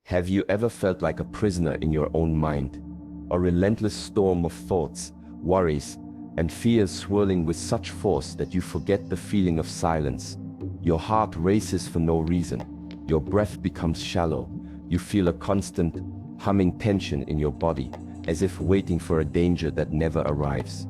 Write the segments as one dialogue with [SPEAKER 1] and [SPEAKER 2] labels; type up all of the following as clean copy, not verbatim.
[SPEAKER 1] Have you ever felt like a prisoner in your own mind? A relentless storm of thoughts, worries, and fears swirling with such force that you forget the feeling of silence. Your heart races for no reason. Your breath becomes shallow. You feel a constant, humming tension in your body, as if waiting for a danger that never arrives.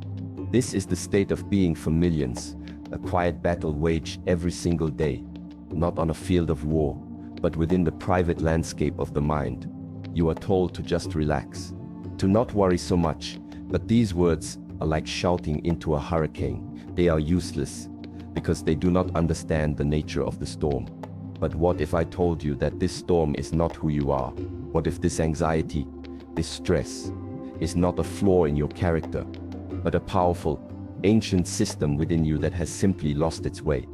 [SPEAKER 1] This is the state of being for millions, a quiet battle waged every single day, not on a field of war, but within the private landscape of the mind. You are told to just relax, to not worry so much, but these words are like shouting into a hurricane. They are useless, because they do not understand the nature of the storm. But what if I told you that this storm is not who you are? What if this anxiety, this stress, is not a flaw in your character, but a powerful, ancient system within you that has simply lost its way?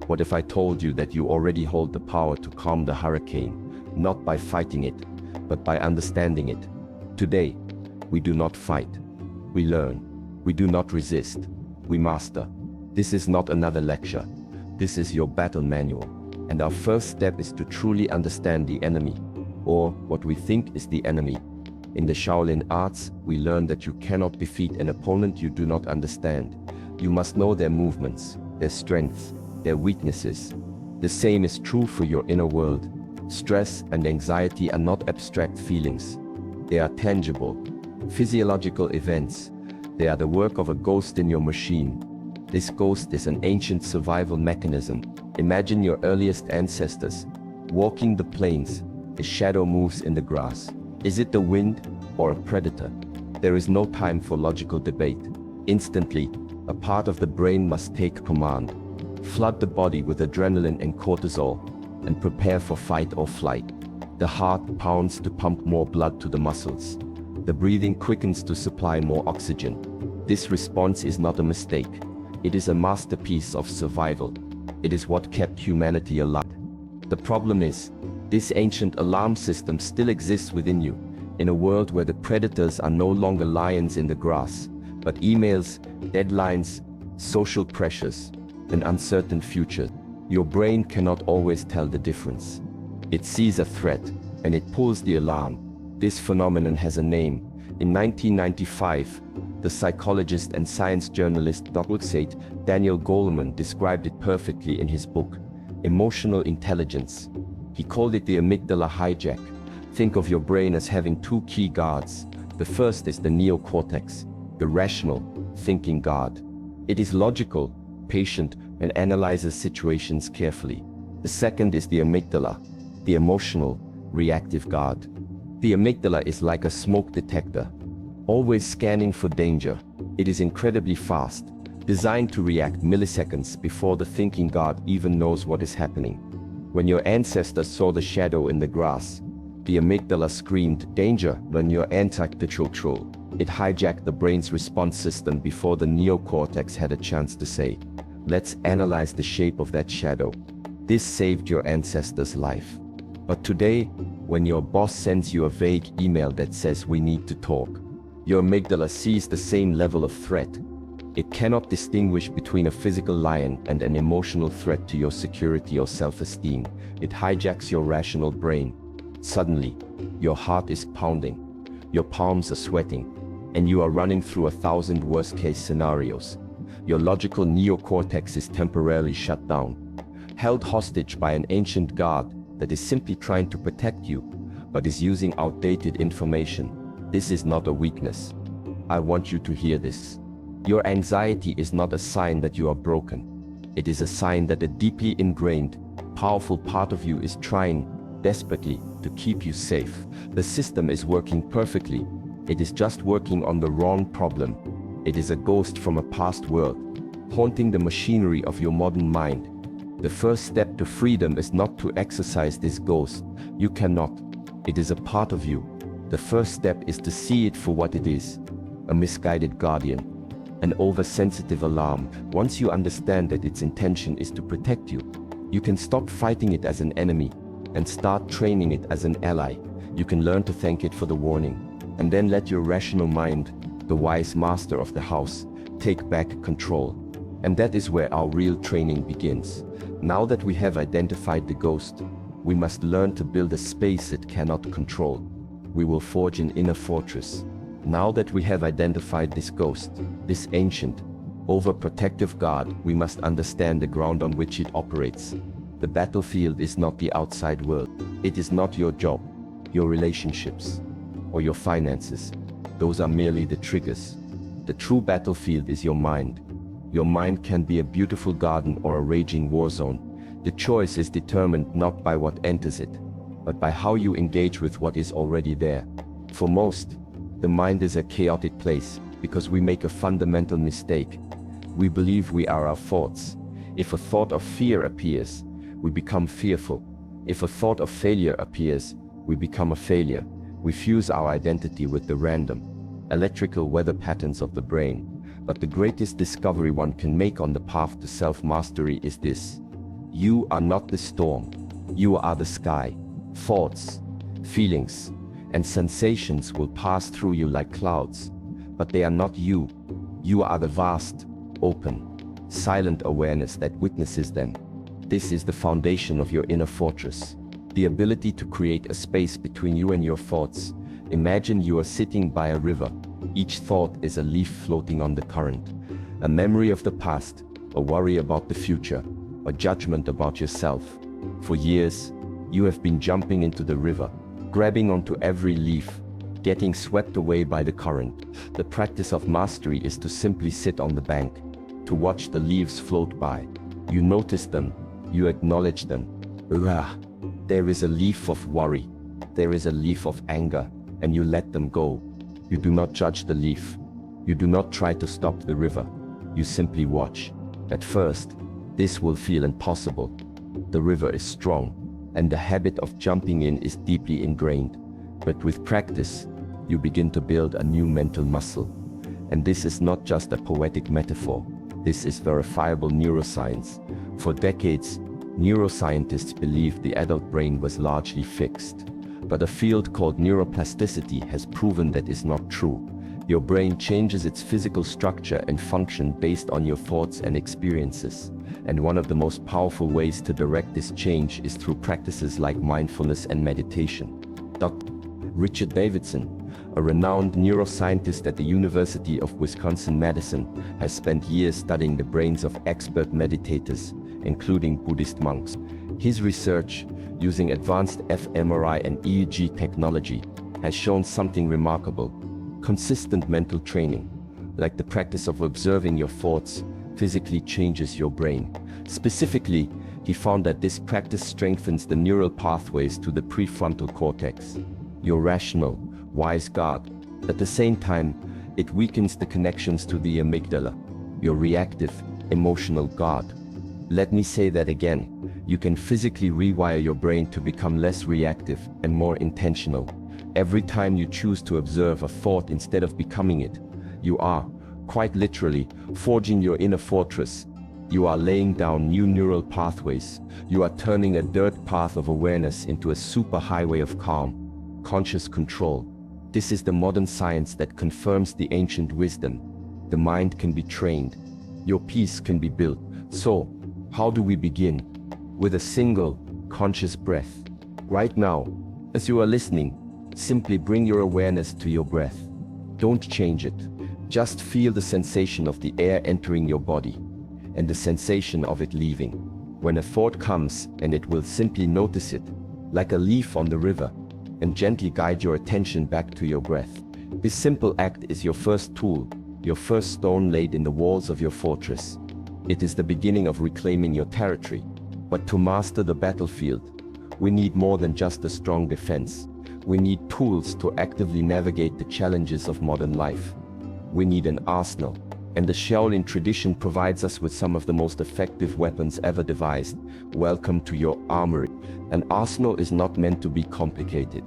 [SPEAKER 1] What if I told you that you already hold the power to calm the hurricane, not by fighting it, but by understanding it? Today, we do not fight. We learn. We do not resist. We master. This is not another lecture. This is your battle manual. And our first step is to truly understand the enemy, or what we think is the enemy. In the Shaolin arts, we learn that you cannot defeat an opponent you do not understand. You must know their movements, their strengths, their weaknesses. The same is true for your inner world. Stress and anxiety are not abstract feelings. They are tangible, physiological events. They are the work of a ghost in your machine. This ghost is an ancient survival mechanism. Imagine your earliest ancestors walking the plains. A shadow moves in the grass. Is it the wind or a predator? There is no time for logical debate. Instantly, a part of the brain must take command. Flood the body with adrenaline and cortisol, and prepare for fight or flight. The heart pounds to pump more blood to the muscles. The breathing quickens to supply more oxygen. This response is not a mistake. It is a masterpiece of survival. It is what kept humanity alive. The problem is, this ancient alarm system still exists within you, in a world where the predators are no longer lions in the grass, but emails, deadlines, social pressures, an uncertain future. Your brain cannot always tell the difference. It sees a threat, and it pulls the alarm. This phenomenon has a name. In 1995, the psychologist and science journalist Dr. Daniel Goleman described it perfectly in his book, Emotional Intelligence. He called it the Amygdala Hijack. Think of your brain as having two key guards. The first is the neocortex, the rational, thinking guard. It is logical, patient, and analyzes situations carefully. The second is the amygdala, the emotional, reactive guard. The amygdala is like a smoke detector, always scanning for danger. It is incredibly fast, designed to react milliseconds before the thinking guard even knows what is happening. When your ancestors saw the shadow in the grass, the amygdala screamed, "Danger!" when your anti-control. It hijacked the brain's response system before the neocortex had a chance to say, "Let's analyze the shape of that shadow." This saved your ancestor's life. But today, when your boss sends you a vague email that says we need to talk, your amygdala sees the same level of threat. It cannot distinguish between a physical lion and an emotional threat to your security or self-esteem. It hijacks your rational brain. Suddenly, your heart is pounding, your palms are sweating, and you are running through 1,000 worst-case scenarios. Your logical neocortex is temporarily shut down, held hostage by an ancient guard that is simply trying to protect you, but is using outdated information. This is not a weakness. I want you to hear this. Your anxiety is not a sign that you are broken. It is a sign that a deeply ingrained, powerful part of you is trying, desperately, to keep you safe. The system is working perfectly. It is just working on the wrong problem. It is a ghost from a past world, haunting the machinery of your modern mind. The first step to freedom is not to exorcise this ghost. You cannot. It is a part of you. The first step is to see it for what it is, a misguided guardian, an oversensitive alarm. Once you understand that its intention is to protect you, you can stop fighting it as an enemy and start training it as an ally. You can learn to thank it for the warning, and then let your rational mind, the wise master of the house, take back control. And that is where our real training begins. Now that we have identified the ghost, We must learn to build a space it cannot control. We will forge an inner fortress. Now that we have identified this ghost, this ancient, overprotective god, we must understand the ground on which it operates. The battlefield is not the outside world. It is not your job, your relationships, or your finances. Those are merely the triggers. The true battlefield is your mind. Your mind can be a beautiful garden or a raging war zone. The choice is determined not by what enters it, but by how you engage with what is already there. For most, the mind is a chaotic place because we make a fundamental mistake. We believe we are our thoughts. If a thought of fear appears, we become fearful. If a thought of failure appears, we become a failure. We fuse our identity with the random, electrical weather patterns of the brain. But the greatest discovery one can make on the path to self-mastery is this: you are not the storm. You are the sky. Thoughts, feelings, and sensations will pass through you like clouds, but they are not you. You are the vast, open, silent awareness that witnesses them. This is the foundation of your inner fortress, the ability to create a space between you and your thoughts. Imagine you are sitting by a river. Each thought is a leaf floating on the current, a memory of the past, a worry about the future, a judgment about yourself. For years, you have been jumping into the river, grabbing onto every leaf, getting swept away by the current. The practice of mastery is to simply sit on the bank, to watch the leaves float by. You notice them, you acknowledge them. There is a leaf of worry, there is a leaf of anger, and you let them go. You do not judge the leaf. You do not try to stop the river. You simply watch. At first, this will feel impossible. The river is strong, and the habit of jumping in is deeply ingrained. But with practice, you begin to build a new mental muscle. And this is not just a poetic metaphor. This is verifiable neuroscience. For decades, neuroscientists believed the adult brain was largely fixed. But a field called neuroplasticity has proven that is not true. Your brain changes its physical structure and function based on your thoughts and experiences. And one of the most powerful ways to direct this change is through practices like mindfulness and meditation. Dr. Richard Davidson, a renowned neuroscientist at the University of Wisconsin-Madison, has spent years studying the brains of expert meditators, including Buddhist monks. His research, using advanced fMRI and EEG technology, has shown something remarkable. Consistent mental training, like the practice of observing your thoughts, physically changes your brain. Specifically, he found that this practice strengthens the neural pathways to the prefrontal cortex, your rational, wise god. At the same time, it weakens the connections to the amygdala, your reactive, emotional god. Let me say that again. You can physically rewire your brain to become less reactive and more intentional. Every time you choose to observe a thought instead of becoming it, you are, quite literally, forging your inner fortress. You are laying down new neural pathways. You are turning a dirt path of awareness into a superhighway of calm, conscious control. This is the modern science that confirms the ancient wisdom. The mind can be trained. Your peace can be built. So, how do we begin? With a single, conscious breath. Right now, as you are listening, simply bring your awareness to your breath. Don't change it. Just feel the sensation of the air entering your body, and the sensation of it leaving. When a thought comes, and it will simply notice it, like a leaf on the river, and gently guide your attention back to your breath. This simple act is your first tool, your first stone laid in the walls of your fortress. It is the beginning of reclaiming your territory. But to master the battlefield, we need more than just a strong defense. We need tools to actively navigate the challenges of modern life. We need an arsenal, and the Shaolin tradition provides us with some of the most effective weapons ever devised. Welcome to your armory. An arsenal is not meant to be complicated.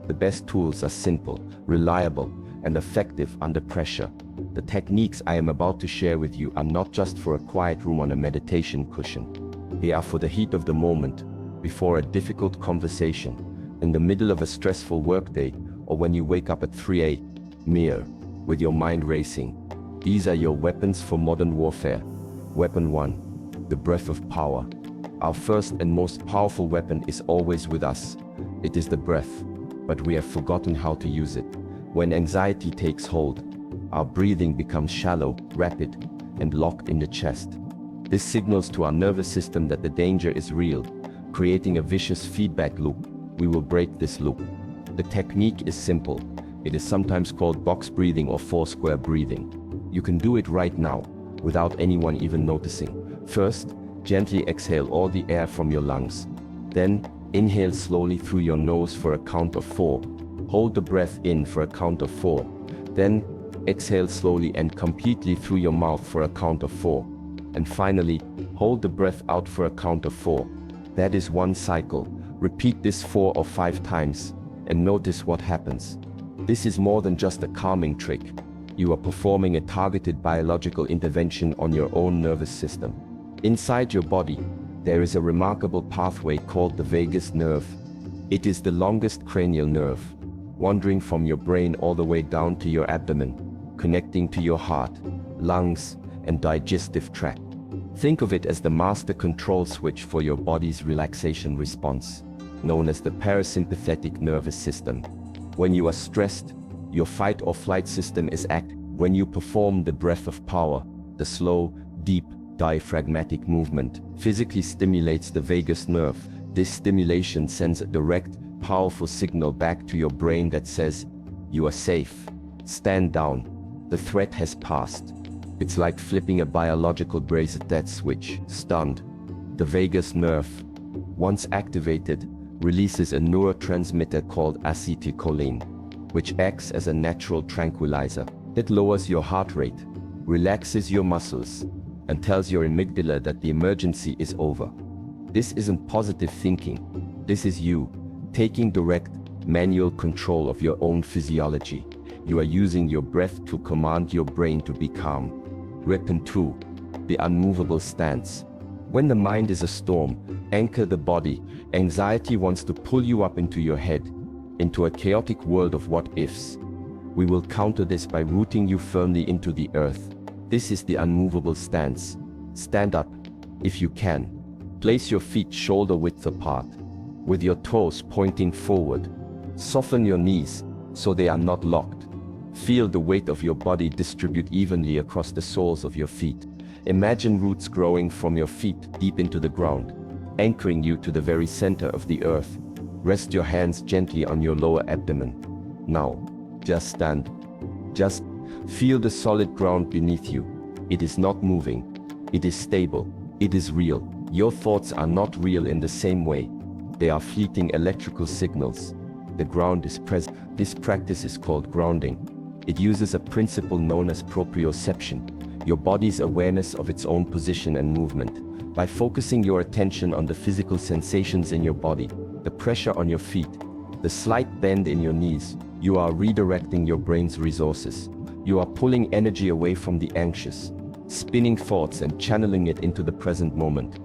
[SPEAKER 1] The best tools are simple, reliable, and effective under pressure. The techniques I am about to share with you are not just for a quiet room on a meditation cushion. They are for the heat of the moment, before a difficult conversation, in the middle of a stressful workday, or when you wake up at 3 a.m. with your mind racing. These are your weapons for modern warfare. Weapon 1. The breath of power. Our first and most powerful weapon is always with us. It is the breath, but we have forgotten how to use it. When anxiety takes hold, our breathing becomes shallow, rapid, and locked in the chest. This signals to our nervous system that the danger is real, creating a vicious feedback loop. We will break this loop. The technique is simple. It is sometimes called box breathing or four-square breathing. You can do it right now, without anyone even noticing. First, gently exhale all the air from your lungs. Then, inhale slowly through your nose for a count of 4. Hold the breath in for a count of 4. Then, exhale slowly and completely through your mouth for a count of 4. And finally, hold the breath out for a count of 4. That is one cycle. Repeat this 4 or 5 times, and notice what happens. This is more than just a calming trick. You are performing a targeted biological intervention on your own nervous system. Inside your body, there is a remarkable pathway called the vagus nerve. It is the longest cranial nerve, wandering from your brain all the way down to your abdomen, connecting to your heart, lungs, and digestive tract. Think of it as the master control switch for your body's relaxation response, known as the parasympathetic nervous system. When you are stressed, your fight or flight system is active. When you perform the breath of power, the slow, deep, diaphragmatic movement physically stimulates the vagus nerve. This stimulation sends a direct, powerful signal back to your brain that says, "You are safe. Stand down. The threat has passed." It's like flipping a biological reset switch. Stunned, the vagus nerve, once activated, releases a neurotransmitter called acetylcholine, which acts as a natural tranquilizer. It lowers your heart rate, relaxes your muscles, and tells your amygdala that the emergency is over. This isn't positive thinking. This is you taking direct, manual control of your own physiology. You are using your breath to command your brain to be calm. Weapon 2. The unmovable stance. When the mind is a storm, anchor the body. Anxiety wants to pull you up into your head, into a chaotic world of what-ifs. We will counter this by rooting you firmly into the earth. This is the unmovable stance. Stand up, if you can. Place your feet shoulder-width apart, with your toes pointing forward. Soften your knees, so they are not locked. Feel the weight of your body distribute evenly across the soles of your feet. Imagine roots growing from your feet deep into the ground, anchoring you to the very center of the earth. Rest your hands gently on your lower abdomen. Now, just stand. Just feel the solid ground beneath you. It is not moving. It is stable. It is real. Your thoughts are not real in the same way. They are fleeting electrical signals. The ground is present. This practice is called grounding. It uses a principle known as proprioception, your body's awareness of its own position and movement. By focusing your attention on the physical sensations in your body, the pressure on your feet, the slight bend in your knees, you are redirecting your brain's resources. You are pulling energy away from the anxious, spinning thoughts and channeling it into the present moment.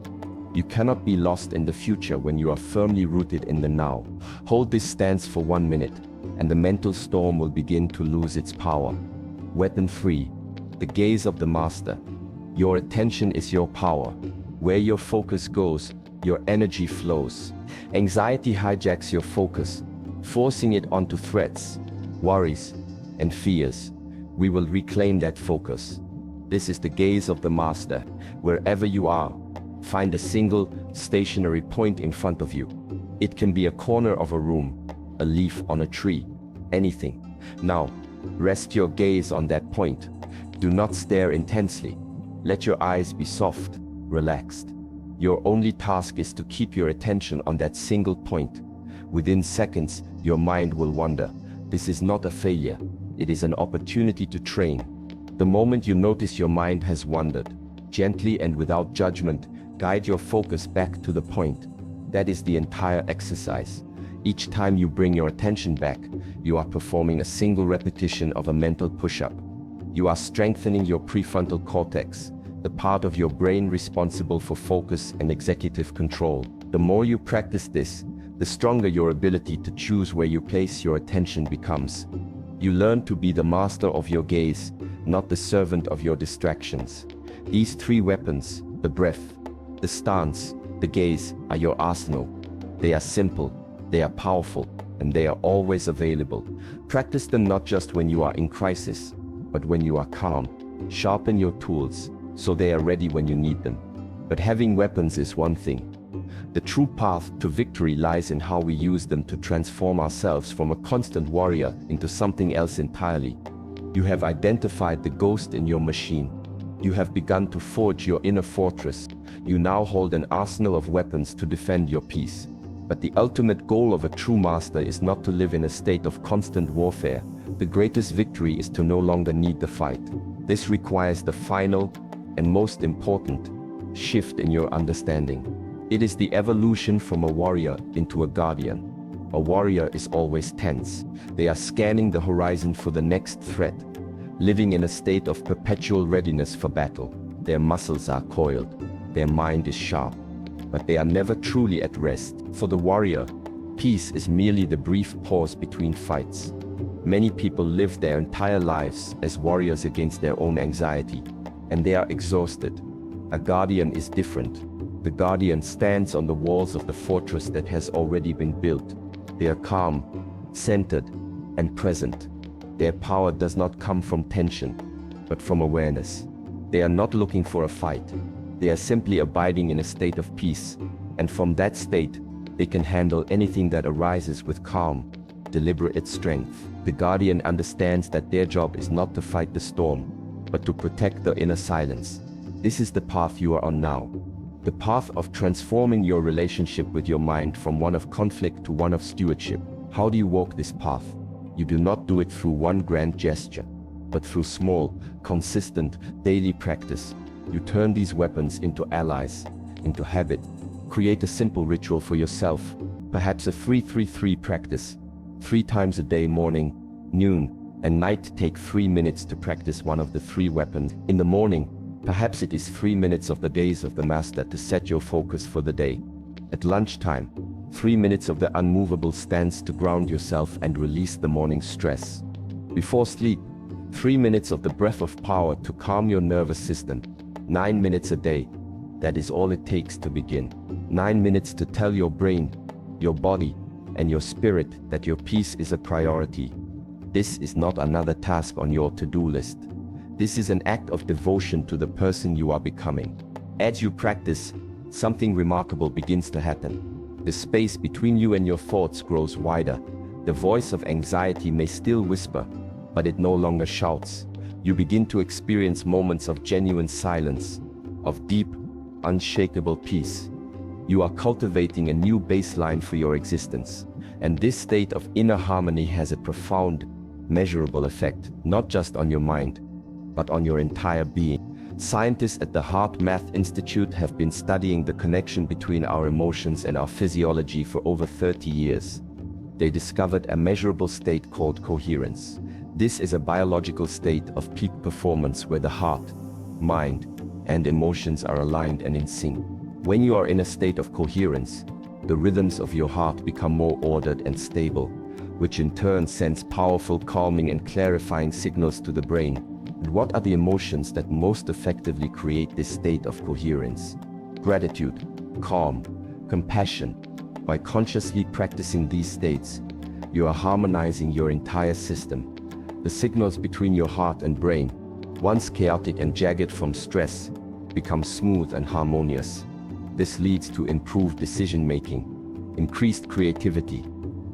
[SPEAKER 1] You cannot be lost in the future when you are firmly rooted in the now. Hold this stance for 1 minute, and the mental storm will begin to lose its power. Weapon 3. The gaze of the master. Your attention is your power. Where your focus goes, your energy flows. Anxiety hijacks your focus, forcing it onto threats, worries, and fears. We will reclaim that focus. This is the gaze of the master. Wherever you are, find a single, stationary point in front of you. It can be a corner of a room, a leaf on a tree, anything. Now, rest your gaze on that point. Do not stare intensely. Let your eyes be soft, relaxed. Your only task is to keep your attention on that single point. Within seconds, your mind will wander. This is not a failure. It is an opportunity to train. The moment you notice your mind has wandered, gently and without judgment, guide your focus back to the point. That is the entire exercise. Each time you bring your attention back, you are performing a single repetition of a mental push-up. You are strengthening your prefrontal cortex, the part of your brain responsible for focus and executive control. The more you practice this, the stronger your ability to choose where you place your attention becomes. You learn to be the master of your gaze, not the servant of your distractions. These 3 weapons, the breath, the stance, The gaze are your arsenal. They are simple, they are powerful, and they are always available. Practice them not just when you are in crisis, but when you are calm. Sharpen your tools, so they are ready when you need them. But having weapons is one thing. The true path to victory lies in how we use them to transform ourselves from a constant warrior into something else entirely. You have identified the ghost in your machine. You have begun to forge your inner fortress. You now hold an arsenal of weapons to defend your peace. But the ultimate goal of a true master is not to live in a state of constant warfare. The greatest victory is to no longer need the fight. This requires the final and most important shift in your understanding. It is the evolution from a warrior into a guardian. A warrior is always tense. They are scanning the horizon for the next threat, living in a state of perpetual readiness for battle. Their muscles are coiled, their mind is sharp, but they are never truly at rest. For the warrior, peace is merely the brief pause between fights. Many people live their entire lives as warriors against their own anxiety, and they are exhausted. A guardian is different. The guardian stands on the walls of the fortress that has already been built. They are calm, centered, and present. Their power does not come from tension, but from awareness. They are not looking for a fight. They are simply abiding in a state of peace, and from that state, they can handle anything that arises with calm, deliberate strength. The guardian understands that their job is not to fight the storm, but to protect the inner silence. This is the path you are on now. The path of transforming your relationship with your mind from one of conflict to one of stewardship. How do you walk this path? You do not do it through one grand gesture, but through small, consistent, daily practice. You turn these weapons into allies, into habit. Create a simple ritual for yourself, perhaps a 3-3-3 practice. 3 times a day, morning, noon, and night. Take 3 minutes to practice one of the 3 weapons. In the morning, perhaps it is 3 minutes of the gaze of the master to set your focus for the day. At lunchtime, 3 minutes of the unmovable stance to ground yourself and release the morning stress. Before sleep, 3 minutes of the breath of power to calm your nervous system. 9 minutes a day. That is all it takes to begin. 9 minutes to tell your brain, your body, and your spirit that your peace is a priority. This is not another task on your to-do list. This is an act of devotion to the person you are becoming. As you practice, something remarkable begins to happen. The space between you and your thoughts grows wider. The voice of anxiety may still whisper, but it no longer shouts. You begin to experience moments of genuine silence, of deep, unshakable peace. You are cultivating a new baseline for your existence, and this state of inner harmony has a profound, measurable effect, not just on your mind, but on your entire being. Scientists at the Heart Math Institute have been studying the connection between our emotions and our physiology for over 30 years. They discovered a measurable state called coherence. This is a biological state of peak performance where the heart, mind, and emotions are aligned and in sync. When you are in a state of coherence, the rhythms of your heart become more ordered and stable, which in turn sends powerful calming and clarifying signals to the brain. And what are the emotions that most effectively create this state of coherence? Gratitude, calm, compassion. By consciously practicing these states, you are harmonizing your entire system. The signals between your heart and brain, once chaotic and jagged from stress, become smooth and harmonious. This leads to improved decision-making, increased creativity,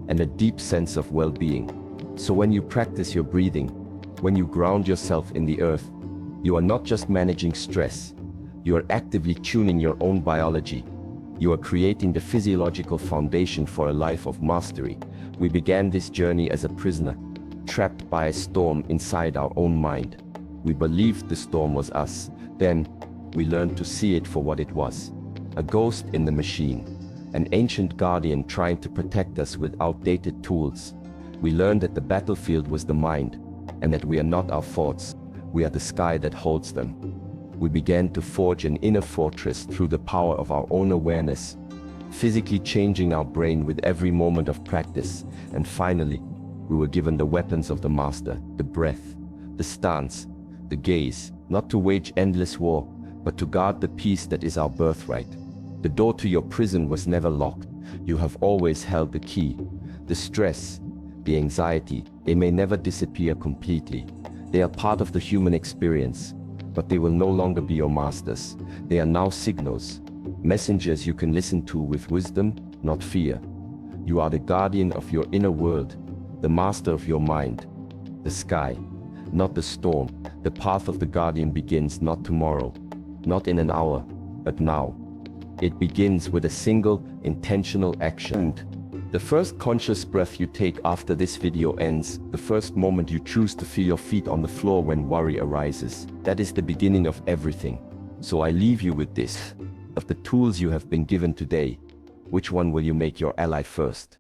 [SPEAKER 1] and a deep sense of well-being. So when you practice your breathing, when you ground yourself in the earth, you are not just managing stress, you are actively tuning your own biology. You are creating the physiological foundation for a life of mastery. We began this journey as a prisoner, trapped by a storm inside our own mind. We believed the storm was us. Then, we learned to see it for what it was. A ghost in the machine, an ancient guardian trying to protect us with outdated tools. We learned that the battlefield was the mind, and that we are not our thoughts, we are the sky that holds them. We began to forge an inner fortress through the power of our own awareness, physically changing our brain with every moment of practice. And finally, we were given the weapons of the master, the breath, the stance, the gaze, not to wage endless war, but to guard the peace that is our birthright. The door to your prison was never locked. You have always held the key. The stress, the anxiety, they may never disappear completely. They are part of the human experience, but they will no longer be your masters. They are now signals, messengers you can listen to with wisdom, not fear. You are the guardian of your inner world, the master of your mind. The sky, not the storm. The path of the guardian begins not tomorrow, not in an hour, but now. It begins with a single, intentional action. The first conscious breath you take after this video ends, the first moment you choose to feel your feet on the floor when worry arises, that is the beginning of everything. So I leave you with this. Of the tools you have been given today, which one will you make your ally first?